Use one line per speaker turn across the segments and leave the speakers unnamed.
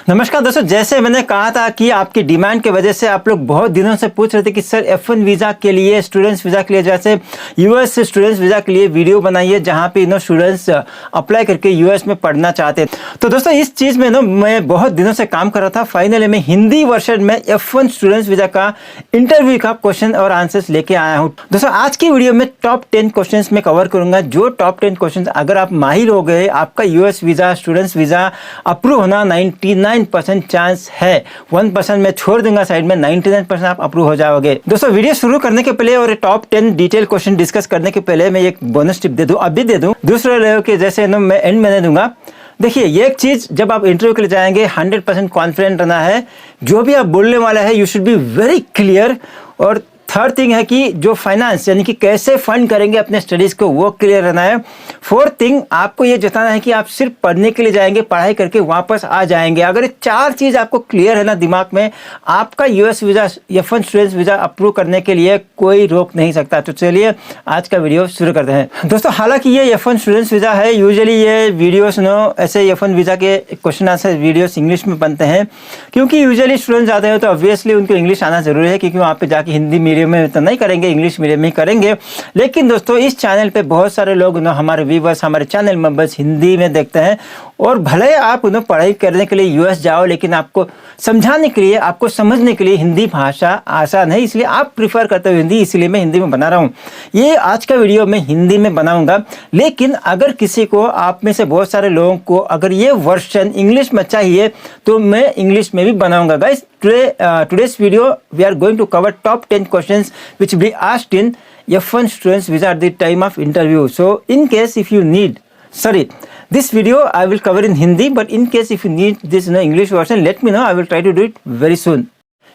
नमस्कार दोस्तों, जैसे मैंने कहा था कि आपकी डिमांड की वजह से आप लोग बहुत दिनों से पूछ रहे थे कि सर F1 वीज़ा के लिए, स्टूडेंट्स वीज़ा के लिए, जैसे यूएस स्टूडेंट्स वीज़ा के लिए वीडियो बनाइए जहां पे स्टूडेंट्स अप्लाई करके यूएस में पढ़ना चाहते हैं। तो दोस्तों इस चीज़ में मैं बहुत दिनों से काम कर रहा था। फाइनली मैं हिंदी वर्जन में F1 स्टूडेंट्स वीज़ा का इंटरव्यू का क्वेश्चन और आंसर्स लेके आया हूँ। दोस्तों आज की वीडियो में टॉप 10 क्वेश्चन में कवर करूंगा। जो टॉप 10 क्वेश्चन अगर आप माहिर हो गए, आपका US visa, students visa approve होना 99% चांस है। 1% मैं छोड़ दूंगा साइड में, 99% आप अप्रूव हो जाओगे। दोस्तों वीडियो शुरू करने के पहले और टॉप 10 डिटेल क्वेश्चन डिस्कस करने के पहले मैं एक बोनस टिप दे दूं, अभी दे दूं, दूसरे लेवल के जैसे मैं एंड में दे दूंगा। देखिए ये एक चीज, जब आप इंटरव्यू के लिए जाएंगे 100% कॉन्फिडेंट रहना है। जो भी आप बोलने वाला है you should be very clear. और थर्ड थिंग है कि जो फाइनेंस यानी कि कैसे फंड करेंगे अपने स्टडीज को, वो क्लियर रहना है। फोर्थ थिंग, आपको ये जताना है कि आप सिर्फ पढ़ने के लिए जाएंगे, पढ़ाई करके वापस आ जाएंगे। अगर ये चार चीज आपको क्लियर है ना दिमाग में, आपका US visa, F1 students visa approve करने के लिए कोई रोक नहीं सकता। तो चलिए आज का वीडियो शुरू करते हैं। दोस्तों हालांकि ये F1 स्टूडेंट्स वीजा है, यूजुअली ये वीडियोस ऐसे F1 वीजा के क्वेश्चन आंसर वीडियोस इंग्लिश में बनते हैं, क्योंकि यूजुअली स्टूडेंट जाते हैं तो ऑब्वियसली उनको इंग्लिश आना जरूरी है, क्योंकि वहाँ पे जाके हिंदी मीडियम में तो नहीं करेंगे, इंग्लिश मीडियम में करेंगे। लेकिन दोस्तों इस चैनल पे बहुत सारे लोग हमारे व्यूवर्स, हमारे चैनल मेंबर्स हिंदी में देखते हैं। और भले आप पढ़ाई करने के लिए यूएस जाओ, लेकिन आपको समझाने के लिए, आपको समझने के लिए हिंदी भाषा आसान है, इसलिए आप प्रिफर करते हो हिंदी, इसलिए मैं हिंदी में बना रहा हूँ। ये आज का वीडियो मैं हिंदी में बनाऊंगा। लेकिन अगर किसी को, आप में से बहुत सारे लोगों को अगर ये वर्जन इंग्लिश में चाहिए तो मैं इंग्लिश में भी बनाऊंगा। Guys today's video we are going to cover top 10 questions which will be asked in F1 students visa at the time of interview. So in case if you need, this video I will cover in Hindi, but in case if you need this English version, let me know, I will try to do it very soon.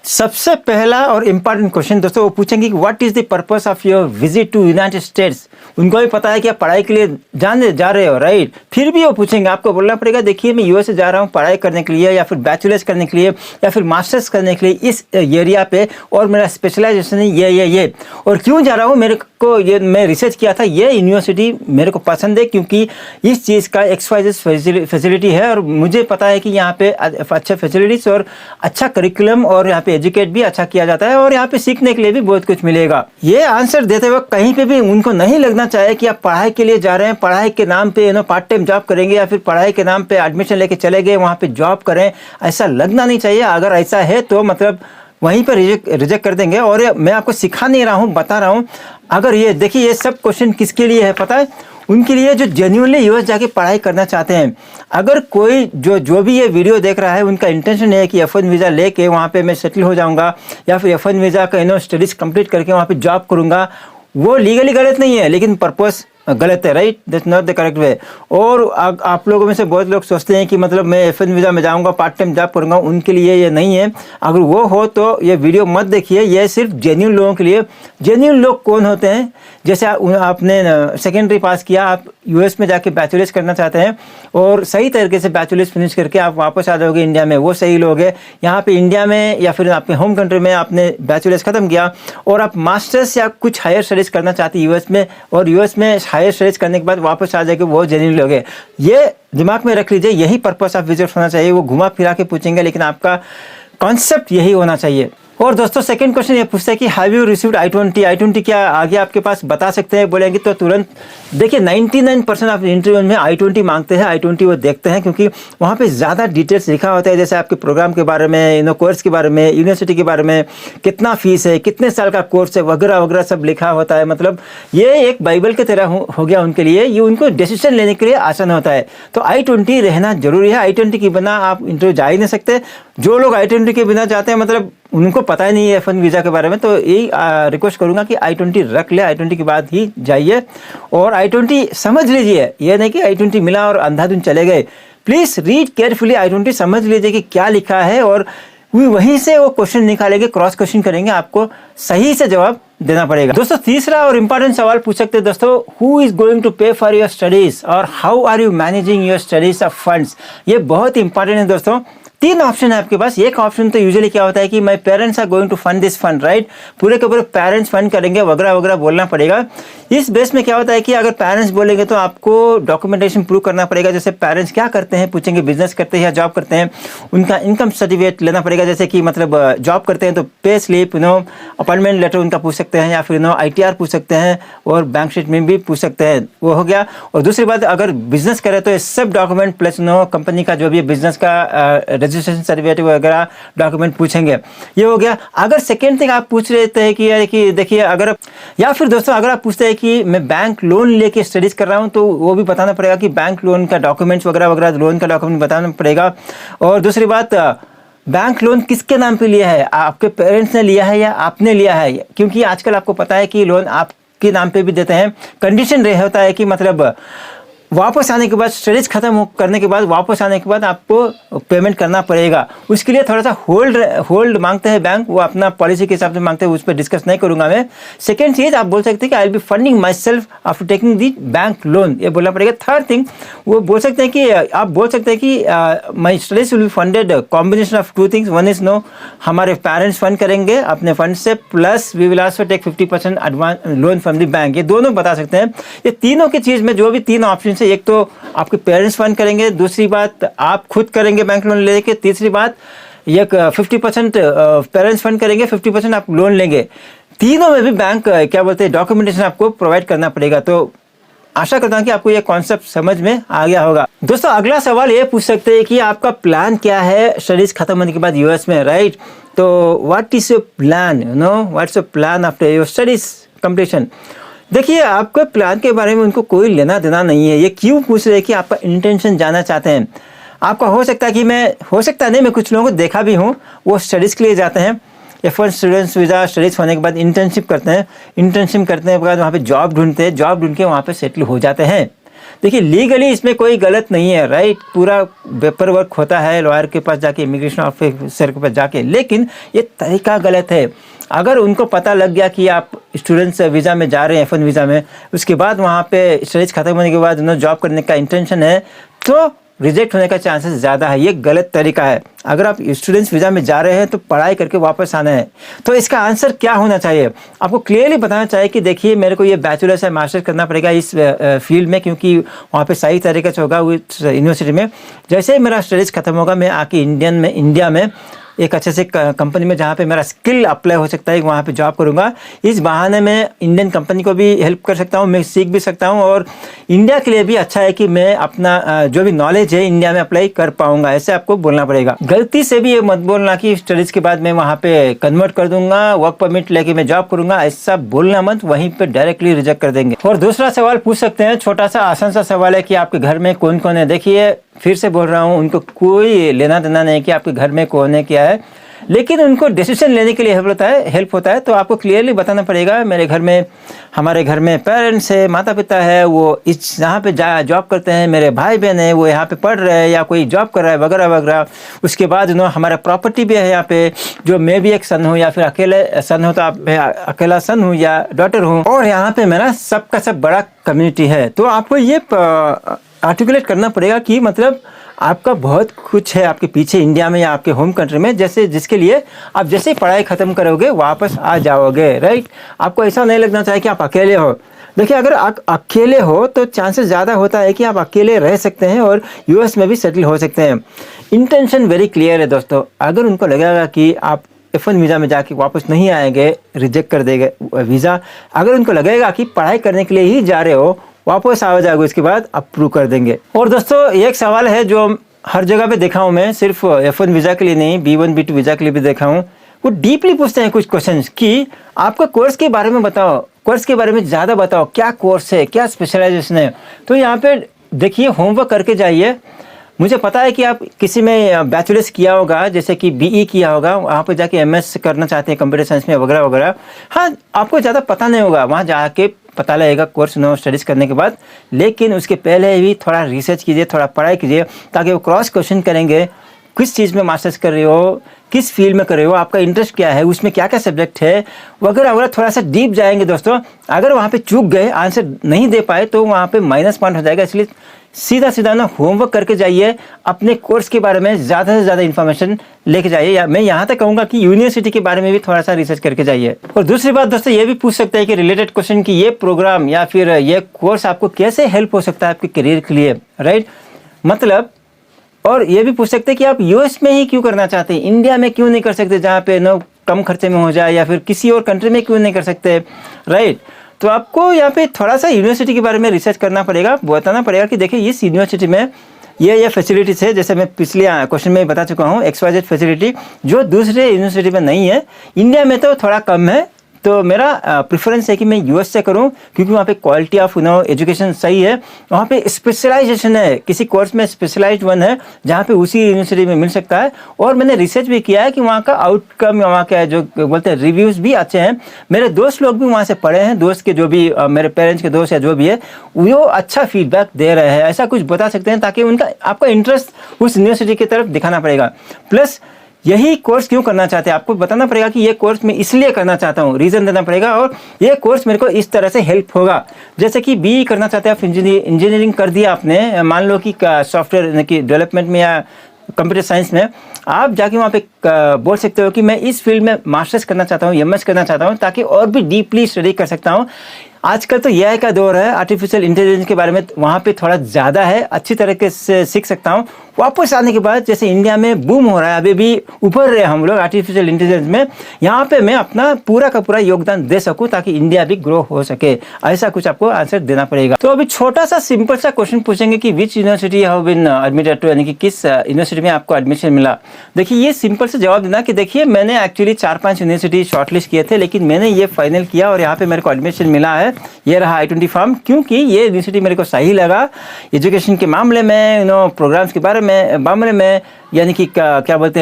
सबसे पहला और important question दोस्तों वो पूछेंगे कि what is the purpose of your visit to United States. उनको भी पता है कि आप पढ़ाई के लिए जा रहे हो, राइट। फिर भी वो पूछेंगे, आपको बोलना पड़ेगा देखिए मैं यूएस से जा रहा हूँ पढ़ाई करने के लिए, या फिर बैचलर्स करने के लिए, या फिर मास्टर्स करने के लिए इस एरिया पे, और मेरा स्पेशलाइजेशन है ये। और क्यों जा रहा हूँ, मेरे को ये मैं रिसर्च किया था, ये यूनिवर्सिटी मेरे को पसंद है क्योंकि इस चीज़ का XYZ फैसिलिटी है, और मुझे पता है कि यहाँ पे अच्छा फैसिलिटीज और अच्छा करिकुलम, और यहाँ पे एजुकेट भी अच्छा किया जाता है, और यहाँ पे सीखने के लिए भी बहुत कुछ मिलेगा। ये आंसर देते वक्त कहीं पे भी उनको नहीं लगना चाहिए कि आप पढ़ाई के लिए जा रहे हैं, पढ़ाई के नाम पे पार्ट टाइम जॉब करेंगे, या फिर पढ़ाई के नाम पे एडमिशन लेके चले गए वहाँ पे जॉब करें, ऐसा लगना नहीं चाहिए। अगर ऐसा है तो मतलब वहीं पर रिजेक्ट कर देंगे। और मैं आपको सिखा नहीं रहा हूँ, बता रहा हूँ। अगर ये देखिए, ये सब क्वेश्चन किसके लिए है पता है? उनके लिए जो जेन्युइनली यूएस जाके पढ़ाई करना चाहते हैं। अगर कोई जो भी ये वीडियो देख रहा है, उनका इंटेंशन है कि F1 वीज़ा लेके वहाँ पे मैं सेटल हो जाऊँगा, या फिर F1 वीज़ा का स्टडीज़ कंप्लीट करके वहाँ पे जॉब करूँगा, वो लीगली गलत नहीं है, लेकिन पर्पस गलत है, right. That's not the correct way. और आप लोगों में से बहुत लोग सोचते हैं कि मतलब मैं F1 वीज़ा में जाऊंगा, पार्ट टाइम जॉब करूंगा, उनके लिए ये नहीं है। अगर वो हो तो ये वीडियो मत देखिए, ये सिर्फ जेन्युइन लोगों के लिए। जेन्युइन लोग कौन होते हैं? जैसे आपने सेकेंडरी पास किया, आप यूएस में जाके बैचलर्स करना चाहते हैं, और सही तरीके से बैचलर्स फिनिश करके आप वापस आ जाओगे इंडिया में, वो सही लोग हैं। यहाँ पे इंडिया में या फिर आपके होम कंट्री में आपने बैचलर्स खत्म किया और आप मास्टर्स या कुछ हायर स्टडीज करना चाहते हैं यूएस में, और यूएस में हायर स्टडीज करने के बाद वापस आ जाएंगे, वो जेन्युइन लोग हैं। ये दिमाग में रख लीजिए, यही पर्पस ऑफ विजिट होना चाहिए। वो घुमा फिरा के पूछेंगे, लेकिन आपका कॉन्सेप्ट यही होना चाहिए। और दोस्तों सेकंड क्वेश्चन ये पूछता है कि हैव यू रिसीव्ड I-20 क्या आगे आपके पास बता सकते हैं? बोलेंगे तो तुरंत देखिए 99% ऑफ इंटरव्यू में I-20 मांगते हैं। I-20 वो देखते हैं क्योंकि वहाँ पे ज़्यादा डिटेल्स लिखा होता है, जैसे आपके प्रोग्राम के बारे में, कोर्स के बारे में, यूनिवर्सिटी के बारे में, कितना फीस है, कितने साल का कोर्स है, वगैरह वगैरह सब लिखा होता है। मतलब ये एक बाइबल की तरह हो गया उनके लिए, ये उनको डिसीजन लेने के लिए आसान होता है। तो I-20 रहना जरूरी है। I-20 के बिना आप इंटरव्यू जा ही नहीं सकते। जो लोग I-20 के बिना जाते हैं, मतलब उनको पता ही नहीं है F1 वीज़ा के बारे में, तो यही रिक्वेस्ट करूंगा कि I-20 रख ले, I-20 के बाद ही जाइए। और I-20 समझ लीजिए, ये नहीं कि I-20 मिला और अंधाधुन चले गए। प्लीज़ रीड केयरफुली I-20, समझ लीजिए कि क्या लिखा है, और वहीं से वो क्वेश्चन निकालेंगे, क्रॉस क्वेश्चन करेंगे, आपको सही से जवाब देना पड़ेगा। दोस्तों तीसरा और इम्पोर्टेंट सवाल पूछ सकते हैं दोस्तों, who is going to pay for your studies, और how are you managing your studies of funds. ये बहुत इंपॉर्टेंट है दोस्तों। तीन ऑप्शन है आपके पास। एक ऑप्शन तो यूजुअली क्या होता है कि my parents are going to fund this fund, right, पूरे के पूरे पेरेंट्स फंड करेंगे वगैरह वगैरह बोलना पड़ेगा। इस बेस में क्या होता है कि अगर पेरेंट्स बोलेंगे तो आपको डॉक्यूमेंटेशन प्रूव करना पड़ेगा। जैसे पेरेंट्स क्या करते हैं पूछेंगे, बिजनेस करते हैं या जॉब करते हैं, उनका इनकम सर्टिफिकेट लेना पड़ेगा। जैसे कि मतलब जॉब करते हैं तो पे स्लिप, अपॉइंटमेंट लेटर उनका पूछ सकते हैं, या फिर ITR पूछ सकते हैं, और बैंक स्टेटमेंट भी पूछ सकते हैं, वो हो गया। और दूसरी बात, अगर बिजनेस करे तो ये सब डॉक्यूमेंट प्लस कंपनी का जो भी बिजनेस का रजिस्ट्रेशन सर्टिफिकेट वगैरह डॉक्यूमेंट पूछेंगे, ये हो गया। अगर सेकेंड थिंग आप पूछ रहे थे कि यार कि देखिए, अगर या फिर दोस्तों अगर आप पूछते हैं कि मैं बैंक लोन लेके स्टडीज कर रहा हूं, तो वो भी बताना पड़ेगा कि बैंक लोन का डॉक्यूमेंट्स वगैरह वगैरह, लोन का डॉक्यूमेंट बताना पड़ेगा। और दूसरी बात, बैंक लोन किसके नाम पे लिया है, आपके पेरेंट्स ने लिया है या आपने लिया है, क्योंकि आजकल आपको पता है कि लोन आपके नाम पे भी देते हैं। कंडीशन रह होता है कि मतलब वापस आने के बाद, स्टडीज खत्म करने के बाद वापस आने के बाद आपको पेमेंट करना पड़ेगा। उसके लिए थोड़ा सा होल्ड मांगते हैं बैंक, वो अपना पॉलिसी के हिसाब से मांगते हैं, उस पर डिस्कस नहीं करूंगा मैं। सेकेंड चीज आप बोल सकते हैं कि I will be funding my self after taking the bank loan, ये बोलना पड़ेगा। थर्ड थिंग वो बोल सकते हैं कि आप बोल सकते हैं कि my studies will be funded combination of two things. One is हमारे पेरेंट्स फंड करेंगे अपने फंड से, plus we will also take 50% advance loan from the bank. ये दोनों बता सकते हैं। ये तीनों की चीज में जो भी तीन ऑप्शन, एक तो आपके पेरेंट्स फंड करेंगे, दूसरी बात आप खुद करेंगे बैंक लोन लेके, तीसरी बात एक 50% पेरेंट्स फंड करेंगे, 50% आप लोन लेंगे। तीनों में भी बैंक क्या बोलते हैं डॉक्यूमेंटेशन आपको प्रोवाइड करना पड़ेगा। तो आशा करता हूं कि आपको ये कॉन्सेप्ट समझ में आ गया होगा। दोस्तों अगला सवाल ये पूछ सकते हैं कि आपका प्लान क्या है स्टडीज खत्म होने के बाद यूएस में, राइट। तो what is your plan, what's your plan after your studies completion. देखिए, आपके प्लान के बारे में उनको कोई लेना देना नहीं है। ये क्यों पूछ रहे हैं कि आपका इंटेंशन जानना चाहते हैं। आपका हो सकता है कि मैं कुछ लोगों को देखा भी हूँ, वो स्टडीज़ के लिए जाते हैं, F1 स्टूडेंट्स वीज़ा, स्टडीज़ होने के बाद इंटर्नशिप करते हैं, इंटर्नशिप करने के बाद वहाँ पे जॉब ढूंढते हैं, जॉब ढूंढ के वहाँ पे सेटल हो जाते हैं। देखिए, लीगली इसमें कोई गलत नहीं है, राइट, पूरा पेपर वर्क होता है लॉयर के पास जाके, इमिग्रेशन ऑफिसर के पास जाके, लेकिन ये तरीका गलत है। अगर उनको पता लग गया कि आप स्टूडेंट्स वीज़ा में जा रहे हैं, F1 वीज़ा में, उसके बाद वहाँ पे स्टडीज खत्म होने के बाद उन्होंने जॉब करने का इंटेंशन है, तो रिजेक्ट होने का चांसेस ज़्यादा है। ये गलत तरीका है। अगर आप स्टूडेंट्स वीज़ा में जा रहे हैं तो पढ़ाई करके वापस आना है। तो इसका आंसर क्या होना चाहिए, आपको क्लियरली बताना चाहिए कि देखिए, मेरे को ये बैचलर्स या मास्टर्स करना पड़ेगा इस फील्ड में, क्योंकि वहाँ पे सही तरीके से होगा उस यूनिवर्सिटी में। जैसे ही मेरा स्टडीज़ खत्म होगा, मैं आके इंडिया में एक अच्छे से कंपनी में जहाँ पे मेरा स्किल अप्लाई हो सकता है, वहाँ पे जॉब करूँगा। इस बहाने मैं इंडियन कंपनी को भी हेल्प कर सकता हूँ, मैं सीख भी सकता हूँ, और इंडिया के लिए भी अच्छा है कि मैं अपना जो भी नॉलेज है इंडिया में अप्लाई कर पाऊँगा। ऐसे आपको बोलना पड़ेगा। गलती से भी ये मत बोलना कि स्टडीज़ के बाद मैं वहाँ पे कन्वर्ट कर दूंगा, वर्क परमिट लेके मैं जॉब करूँगा, ऐसा बोलना मत, वहीं पर डायरेक्टली रिजेक्ट कर देंगे। और दूसरा सवाल पूछ सकते हैं, छोटा सा आसान सा सवाल है कि आपके घर में कौन कौन है। देखिए, फिर से बोल रहा हूँ, उनको कोई लेना देना नहीं कि आपके घर में कौन है क्या है, लेकिन उनको डिसीजन लेने के लिए हेल्प होता है। तो आपको क्लियरली बताना पड़ेगा, हमारे घर में पेरेंट्स है, माता पिता है, वो इस यहाँ पे जॉब करते हैं, मेरे भाई बहन है वो यहाँ पे पढ़ रहे हैं या कोई जॉब कर रहा है वगैरह वगैरह। उसके बाद हमारा प्रॉपर्टी भी है यहाँ पे, जो मैं भी एक सन हूँ या फिर अकेले सन हो तो आप अकेला सन हूँ या डॉटर हूँ, और यहाँ पे मेरा सबका सब बड़ा कम्युनिटी है। तो आपको ये आर्टिकुलेट करना पड़ेगा कि मतलब आपका बहुत कुछ है आपके पीछे इंडिया में या आपके होम कंट्री में, जिसके लिए आप जैसे ही पढ़ाई खत्म करोगे वापस आ जाओगे, राइट। आपको ऐसा नहीं लगना चाहिए कि आप अकेले हो। देखिए, अगर आप अकेले हो तो चांसेस ज़्यादा होता है कि आप अकेले रह सकते हैं और यूएस में भी सेटल हो सकते हैं। इंटेंशन वेरी क्लियर है दोस्तों। अगर उनको लगेगा कि आप F1 वीज़ा में जाके वापस नहीं आएंगे, रिजेक्ट कर देंगे वीज़ा, अगर उनको लगेगा कि पढ़ाई करने के लिए ही जा रहे हो, वापस आ जाओगे, उसके बाद अप्रूव कर देंगे। और दोस्तों, एक सवाल है जो हर जगह पे देखा हूँ मैं, सिर्फ F1 वीज़ा के लिए नहीं, B1 B2 वीज़ा के लिए भी देखा हूँ। वो डीपली पूछते हैं कुछ क्वेश्चंस कि आपका कोर्स के बारे में बताओ, कोर्स के बारे में ज़्यादा बताओ, क्या कोर्स है, क्या स्पेशलाइजेशन है। तो यहाँ पे देखिए, होमवर्क करके जाइए। मुझे पता है कि आप किसी में बैचलर्स किया होगा, जैसे कि BE किया होगा, वहाँ पर जाके MS करना चाहते हैं कंप्यूटर साइंस में वगैरह वगैरह। हाँ, आपको ज़्यादा पता नहीं होगा, वहाँ जाके पता लगेगा कोर्स स्टडीज़ करने के बाद, लेकिन उसके पहले भी थोड़ा रिसर्च कीजिए, थोड़ा पढ़ाई कीजिए, ताकि वो क्रॉस क्वेश्चन करेंगे, किस चीज़ में मास्टर्स कर रहे हो, किस फील्ड में कर रहे हो, आपका इंटरेस्ट क्या है, उसमें क्या क्या सब्जेक्ट है वगैरह वगैरह। थोड़ा सा डीप जाएंगे दोस्तों। अगर वहाँ पे चूक गए, आंसर नहीं दे पाए, तो वहाँ पे माइनस पॉइंट हो जाएगा। इसलिए सीधा सीधा ना होमवर्क करके जाइए, अपने कोर्स के बारे में ज़्यादा से ज़्यादा इन्फॉर्मेशन लेके जाइए, या मैं यहाँ तक कहूँगा कि यूनिवर्सिटी के बारे में भी थोड़ा सा रिसर्च करके जाइए। और दूसरी बात दोस्तों ये भी पूछ सकते हैं कि रिलेटेड क्वेश्चन कि ये प्रोग्राम या फिर ये कोर्स आपको कैसे हेल्प हो सकता है आपके करियर के लिए, राइट। मतलब और ये भी पूछ सकते हैं कि आप यूएस में ही क्यों करना चाहते हैं, इंडिया में क्यों नहीं कर सकते, जहाँ पे नो कम खर्चे में हो जाए, या फिर किसी और कंट्री में क्यों नहीं कर सकते, राइट। तो आपको यहाँ पे थोड़ा सा यूनिवर्सिटी के बारे में रिसर्च करना पड़ेगा, बताना पड़ेगा कि देखिए इस यूनिवर्सिटी में ये फैसिलिटीज़ है, जैसे मैं पिछले क्वेश्चन में बता चुका हूँ XYZ फैसिलिटी, जो दूसरे यूनिवर्सिटी में नहीं है, इंडिया में तो थोड़ा कम है। तो मेरा प्रेफरेंस है कि मैं यूएस से करूं, क्योंकि वहाँ पे क्वालिटी ऑफ एजुकेशन सही है, वहाँ पे स्पेशलाइजेशन है, किसी कोर्स में स्पेशलाइज्ड वन है जहाँ पे उसी यूनिवर्सिटी में मिल सकता है। और मैंने रिसर्च भी किया है कि वहाँ का आउटकम, वहाँ का जो बोलते हैं रिव्यूज़ भी अच्छे हैं। मेरे दोस्त लोग भी वहाँ से पढ़े हैं, दोस्त के जो भी मेरे पेरेंट्स के दोस्त या जो भी है वो अच्छा फीडबैक दे रहे हैं, ऐसा कुछ बता सकते हैं, ताकि उनका आपका इंटरेस्ट उस यूनिवर्सिटी की तरफ दिखाना पड़ेगा। प्लस यही कोर्स क्यों करना चाहते हैं आपको बताना पड़ेगा कि ये कोर्स मैं इसलिए करना चाहता हूँ, रीज़न देना पड़ेगा, और ये कोर्स मेरे को इस तरह से हेल्प होगा। जैसे कि BE करना चाहते हैं आप, इंजीनियरिंग कर दिया आपने, मान लो कि सॉफ्टवेयर की डेवलपमेंट में या कंप्यूटर साइंस में, आप जाके वहाँ पे बोल सकते हो कि मैं इस फील्ड में मास्टर्स करना चाहता हूँ, MS करना चाहता हूँ, ताकि और भी डीपली स्टडी कर सकता हूँ। आजकल तो AI का दौर है, आर्टिफिशियल इंटेलिजेंस के बारे में वहाँ पे थोड़ा ज़्यादा है, अच्छी तरीके से सीख सकता हूँ। वापस आने के बाद जैसे इंडिया में बूम हो रहा है, अभी भी उभर रहे हम लोग आर्टिफिशियल इंटेलिजेंस में, यहाँ पे मैं अपना पूरा का पूरा योगदान दे सकूँ ताकि इंडिया भी ग्रो हो सके। ऐसा कुछ आपको आंसर देना पड़ेगा। तो अभी छोटा सा सिंपल सा क्वेश्चन पूछेंगे कि which university have been admitted to, यानी कि किस यूनिवर्सिटी में आपको एडमिशन मिला। देखिए ये सिंपल से जवाब देना कि देखिए मैंने एक्चुअली 4-5 यूनिवर्सिटी शॉर्टलिस्ट किए थे, लेकिन मैंने ये फाइनल किया और यहाँ पे मेरे को एडमिशन मिला है, ये रहा I-20 फॉर्म, क्योंकि ये यूनिवर्सिटी मेरे को सही लगा एजुकेशन के मामले में, प्रोग्राम्स के मामले में, यानी कि क्या बोलते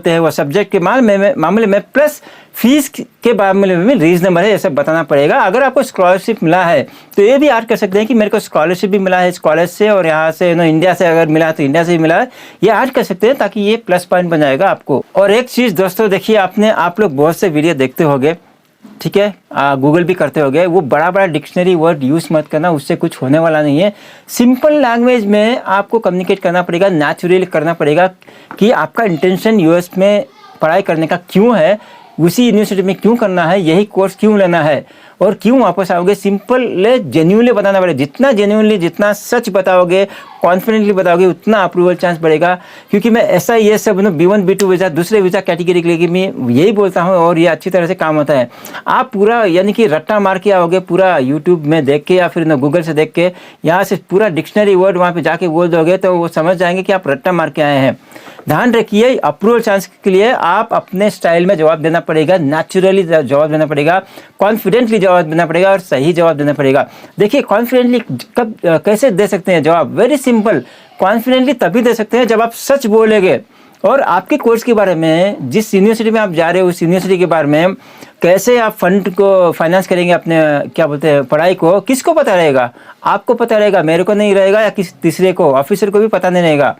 हैं वो सब्जेक्ट के मामले में, प्लस फीस के मामले में रीजनेबल है, ये सब बताना पड़ेगा। अगर आपको स्कॉलरशिप मिला है तो ये भी ऐड कर सकते हैं कि मेरे को स्कॉलरशिप भी मिला है इस कॉलेज से, और यहाँ से इंडिया से अगर मिला है तो इंडिया से भी मिला है, ये ऐड कर सकते हैं ताकि ये प्लस पॉइंट बन जाएगा आपको। और एक चीज़ दोस्तों देखिए, आप लोग बहुत से वीडियो देखते होंगे, ठीक है, गूगल भी करते होंगे, वो बड़ा डिक्शनरी वर्ड यूज़ मत करना, उससे कुछ होने वाला नहीं है। सिंपल लैंग्वेज में आपको कम्युनिकेट करना पड़ेगा, नेचुरली करना पड़ेगा कि आपका इंटेंशन यूएस में पढ़ाई करने का क्यों है, उसी यूनिवर्सिटी में क्यों करना है, यही कोर्स क्यों लेना है, और क्यों वापस आओगे। सिंपल जेन्युइनली बताना पड़ेगा, जितना जेन्युइनली, जितना सच बताओगे, कॉन्फिडेंटली बताओगे, उतना अप्रूवल चांस बढ़ेगा। क्योंकि मैं ऐसा ये सब B1 B2 वीज़ा, दूसरे वीज़ा कैटेगरी के लिए मैं यही बोलता हूँ, और ये अच्छी तरह से काम होता है। आप पूरा यानी कि रट्टा मार के आओगे, पूरा यूट्यूब में देख के या फिर गूगल से देख के, यहाँ से पूरा डिक्शनरी वर्ड वहाँ पे जाके बोल दोगे तो वो समझ जाएंगे कि आप रट्टा मार के आए हैं। ध्यान रखिए, अप्रूवल चांस के लिए आप अपने स्टाइल में जवाब देना पड़ेगा, नेचुरली जवाब देना पड़ेगा, कॉन्फिडेंटली जवाब देना पड़ेगा, और सही जवाब देना पड़ेगा। देखिए कॉन्फिडेंटली कब कैसे दे सकते हैं जवाब, वेरी सिंपल। कॉन्फिडेंटली तभी दे सकते हैं जब आप सच बोलेंगे, और आपके कोर्स के बारे में, जिस यूनिवर्सिटी में आप जा रहे हो उस यूनिवर्सिटी के बारे में, कैसे आप फंड को फाइनेंस करेंगे अपने क्या बोलते हैं पढ़ाई को, किसको पता रहेगा? आपको पता रहेगा, मेरे को नहीं रहेगा, या किसी तीसरे को, ऑफिसर को भी पता नहीं रहेगा।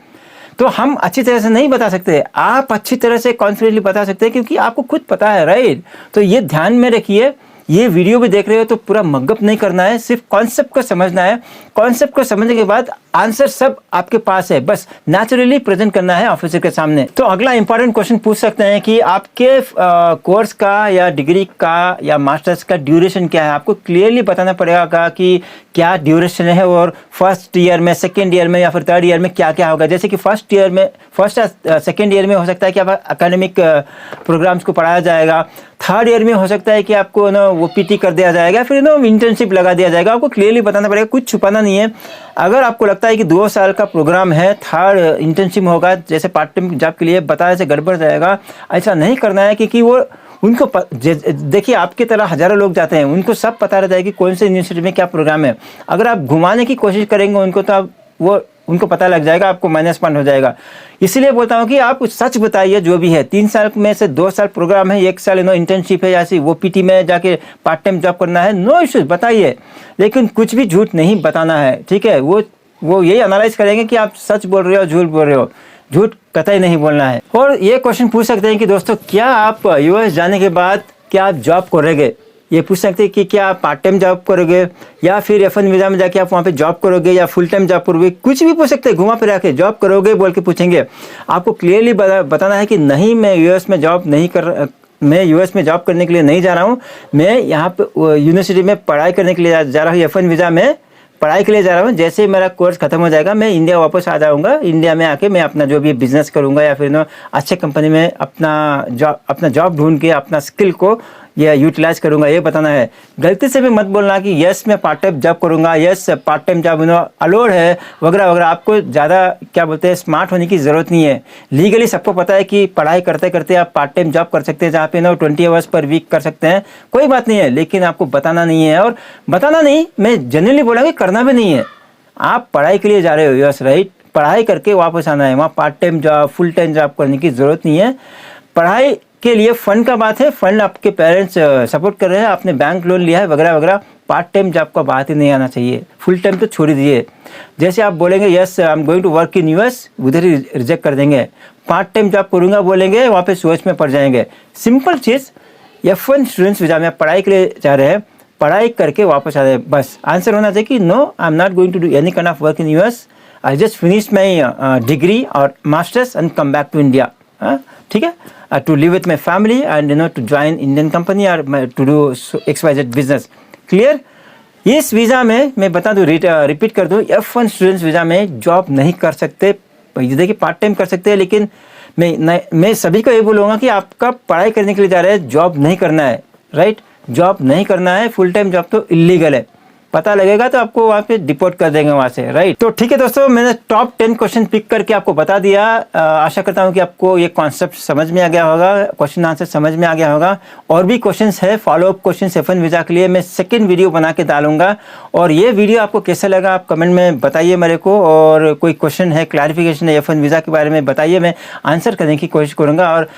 तो हम अच्छी तरह से नहीं बता सकते, आप अच्छी तरह से कॉन्फिडेंटली बता सकते हैं, क्योंकि आपको खुद पता है, राइट। तो ये ध्यान में रखिए। ये वीडियो भी देख रहे हो तो पूरा मगअप नहीं करना है, सिर्फ कॉन्सेप्ट को समझना है। कॉन्सेप्ट को समझने के बाद आंसर सब आपके पास है, बस नेचुरली प्रेजेंट करना है ऑफिसर के सामने। तो अगला इंपॉर्टेंट क्वेश्चन पूछ सकते हैं कि आपके कोर्स का या डिग्री का या मास्टर्स का ड्यूरेशन क्या है। आपको क्लियरली बताना पड़ेगा कि क्या ड्यूरेशन है, और फर्स्ट ईयर में, सेकेंड ईयर में या फिर थर्ड ईयर में क्या क्या होगा। जैसे कि फर्स्ट सेकेंड ईयर में हो सकता है कि आप एकेडमिक प्रोग्राम्स को पढ़ाया जाएगा, थर्ड ईयर में हो सकता है कि आपको वो PT कर दिया जाएगा, फिर इंटर्नशिप लगा दिया जाएगा। आपको क्लियरली बताना पड़ेगा, कुछ छुपाना नहीं है। अगर आपको लगता है कि 2 साल का प्रोग्राम है, थर्ड इंटर्नशिप होगा, जैसे पार्ट टाइम जॉब के लिए बताया से गड़बड़ जाएगा, ऐसा नहीं करना है। क्योंकि वो उनको देखिए, आपकी तरह हजारों लोग जाते हैं, उनको सब पता रहता है कि कौन से यूनिवर्सिटी में क्या प्रोग्राम है। अगर आप घुमाने की कोशिश करेंगे उनको, तो उनको पता लग जाएगा, आपको -1 हो जाएगा। इसलिए बोलता हूँ कि आप सच बताइए जो भी है। 3 साल में से 2 साल प्रोग्राम है, 1 साल इंटर्नशिप है, या वो PT में जाके पार्ट टाइम जॉब करना है, नो इश्यूज, बताइए। लेकिन कुछ भी झूठ नहीं बताना है, ठीक है। वो यही एनालाइज करेंगे कि आप सच बोल रहे हो, झूठ बोल रहे हो। झूठ कतई नहीं बोलना है। और ये क्वेश्चन पूछ सकते हैं कि दोस्तों, क्या आप US जाने के बाद क्या आप जॉब करेंगे? ये पूछ सकते हैं कि क्या आप पार्ट टाइम जॉब करोगे या फिर F1 वीज़ा में जाके आप वहाँ पे जॉब करोगे या फुल टाइम जॉब करोगे, कुछ भी पूछ सकते हैं, घुमा फिरा के जॉब करोगे बोल के पूछेंगे। आपको क्लियरली बताना है कि नहीं, मैं यूएस में जॉब नहीं कर मैं यूएस में जॉब करने के लिए नहीं जा रहा हूँ, मैं यहाँ पे यूनिवर्सिटी में पढ़ाई करने के लिए जा रहा हूँ, F1 वीज़ा में पढ़ाई के लिए जा रहा हूँ। जैसे ही मेरा कोर्स खत्म हो जाएगा मैं इंडिया वापस आ जाऊँगा, इंडिया में आके मैं अपना जो भी बिजनेस करूँगा या फिर अच्छे कंपनी में अपना जॉब ढूंढ के अपना स्किल को या यूटिलाइज करूँगा, ये बताना है। गलती से भी मत बोलना कि यस मैं पार्ट टाइम जॉब करूँगा, yes part time job allowed है वगैरह वगैरह। आपको ज़्यादा क्या बोलते हैं स्मार्ट होने की ज़रूरत नहीं है। लीगली सबको पता है कि पढ़ाई करते करते आप पार्ट टाइम जॉब कर सकते हैं, जहाँ पे 20 आवर्स पर वीक कर सकते हैं, कोई बात नहीं है। लेकिन आपको बताना नहीं है, और बताना नहीं, मैं जनरली बोला कि करना भी नहीं है। आप पढ़ाई के लिए जा रहे हो, यस राइट, पढ़ाई करके वापस आना है। वहाँ part time job full time job करने की ज़रूरत नहीं है। पढ़ाई के लिए फंड का बात है, फंड आपके पेरेंट्स सपोर्ट कर रहे हैं, आपने बैंक लोन लिया है वगैरह वगैरह, पार्ट टाइम जॉब का बात ही नहीं आना चाहिए। फुल टाइम तो छोड़ दीजिए। जैसे आप बोलेंगे yes I am going to work in US, उधर ही रिजेक्ट कर देंगे। पार्ट टाइम जॉब करूँगा बोलेंगे, वहाँ पे सोच में पड़ जाएंगे। सिंपल चीज़, F1 स्टूडेंट्स वीज़ा में पढ़ाई के लिए जा रहे हैं, पढ़ाई करके वापस आ रहे हैं, बस आंसर होना चाहिए कि no I am not going to do any kind of work in US, I just finish my degree और masters and come back to India. ठीक है, to live with my family and to join Indian company or to do XYZ business. Clear? इस visa में मैं बता दूँ, repeat कर दूँ, F1 स्टूडेंट्स वीज़ा में जॉब नहीं कर सकते। देखिए पार्ट टाइम कर सकते हैं, लेकिन मैं सभी को ये बोलूँगा कि आपका पढ़ाई करने के लिए जा रहे हैं, जॉब नहीं करना है, राइट? जॉब नहीं करना है, फुल टाइम जॉब तो इलीगल है। पता लगेगा तो आपको वहाँ पे डिपोर्ट कर देंगे वहाँ से, राइट? तो ठीक है दोस्तों, मैंने टॉप 10 क्वेश्चन पिक करके आपको बता दिया। आशा करता हूँ कि आपको ये कॉन्सेप्ट समझ में आ गया होगा, क्वेश्चन आंसर समझ में आ गया होगा। और भी क्वेश्चंस है, फॉलोअप क्वेश्चन F1 वीज़ा के लिए मैं सेकंड वीडियो बना के डालूंगा। और ये वीडियो आपको कैसा लगा आप कमेंट में बताइए मेरे को, और कोई क्वेश्चन है, क्लैरिफिकेशन है F1 वीज़ा के बारे में बताइए, मैं आंसर करने की कोशिश करूँगा। और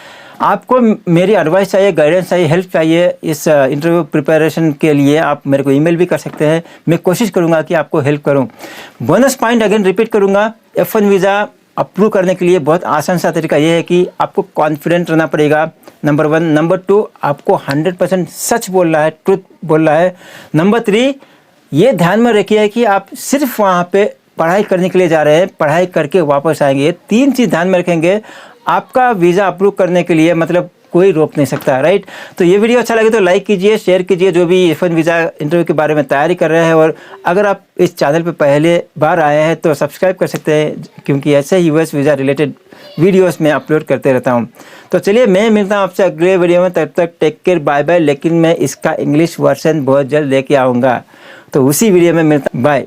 आपको मेरी एडवाइस चाहिए, गाइडेंस चाहिए, हेल्प चाहिए इस इंटरव्यू प्रिपरेशन के लिए, आप मेरे को ईमेल भी कर सकते हैं। मैं कोशिश करूंगा कि आपको हेल्प करूं। बोनस पॉइंट अगेन रिपीट करूंगा, F1 वीज़ा अप्रूव करने के लिए बहुत आसान सा तरीका ये है कि आपको कॉन्फिडेंट रहना पड़ेगा, नंबर 1। नंबर 2, आपको 100% सच बोलना है, ट्रुथ बोलना है। नंबर 3, ये ध्यान में रखिए कि आप सिर्फ वहाँ पे पढ़ाई करने के लिए जा रहे हैं, पढ़ाई करके वापस आएंगे। ये 3 चीज़ ध्यान में रखेंगे, आपका वीज़ा अप्रूव करने के लिए मतलब कोई रोक नहीं सकता, राइट? तो ये वीडियो अच्छा लगे तो लाइक कीजिए, शेयर कीजिए, जो भी F1 वीज़ा इंटरव्यू के बारे में तैयारी कर रहे हैं। और अगर आप इस चैनल पे पहले बार आए हैं तो सब्सक्राइब कर सकते हैं, क्योंकि ऐसे ही US वीज़ा रिलेटेड वीडियोस में अपलोड करते रहता हूँ। तो चलिए, मैं मिलता हूँ आपसे अगले वीडियो में, तब तक टेक केयर, बाय बाय। लेकिन मैं इसका इंग्लिश वर्जन बहुत जल्द लेके आऊँगा, तो उसी वीडियो में मिलता, बाय।